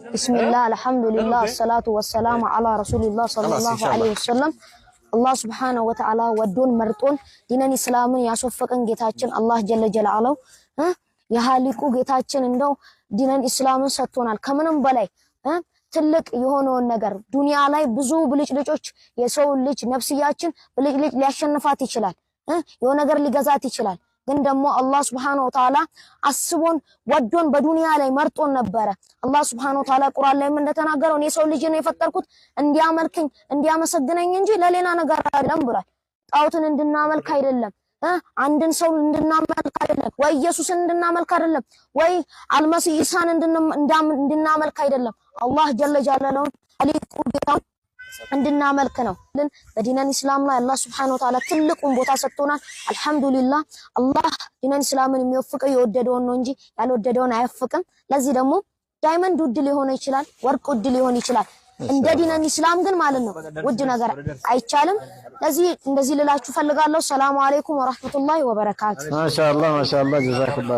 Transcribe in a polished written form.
ቢስሚላህ አልሐምዱሊላህ ሰላቱ ወሰላሙ አላ ረሱሊላህ ሰለላሁ ዐለይሂ ወሰለም። አላህ ሱብሓነሁ ወተዓላ ወዶን መርጦን ዲነን እስላምን ያስወፈቀን ጌታችን አላህ ጀለ ጀላለው የሃሊቁ ጌታችን እንደው ዲነን እስላምን ሰጥቶናል። ከምንም በላይ ትልቅ የሆነውን ነገር ዱንያ ላይ ብዙ ብልጭልጮች የሰው ልጅ ነፍስያችን ብልጭልጭ ሊያሸንፋት ይችላል፣ የሆነ ነገር ሊገዛት ይችላል። ግን ደግሞ አላህ Subhanahu Wa Ta'ala አስቦን ወዶን በዱንያ ላይ መርጦን ነበረ። አላህ Subhanahu Wa Ta'ala ቁርአን ላይ እንደተናገረው እኔ ሰው ልጅ ነው የፈጠርኩት እንዲያመልከኝ እንዲያመሰግነኝ እንጂ ለሌላ ነገር አይደለም ብሏል። ጣዖትን እንድናመልክ አይደለም፣ አንድን ሰው እንድናመልክ አይደለም፣ ወይ ኢየሱስን እንድናመልክ አይደለም፣ ወይ አልመሲህ ኢሳን እንድናመልክ አይደለም። አላህ ጀለ ጀላለው አሊቁ ጌታውን እንድናመልክ ነው። በዲነን እስላም ላይ አላህ Subhanahu Wa Ta'ala ትልቁን ቦታ ሰጥቶናል። አልহামዱሊላህ አላህ ዲነን እስላምን የሚወፍቀው የወደደውን ነው እንጂ ያልወደደውን አይወፍቅም። ለዚህ ደግሞ ዳይመንድ ውድ ሊሆን ይችላል፣ ወርቅ ውድ ሊሆን ይችላል። እንደ ዲነን እስላም ግን ማለት ነው ውድ ነገር አይቻልም። ለዚህ እንደዚህ ልላችሁ ፈልጋለሁ። ሰላም አለይኩም ወራህመቱላሂ ወበረካቱ። ማሻአላህ ማሻአላህ ጀዛከላህ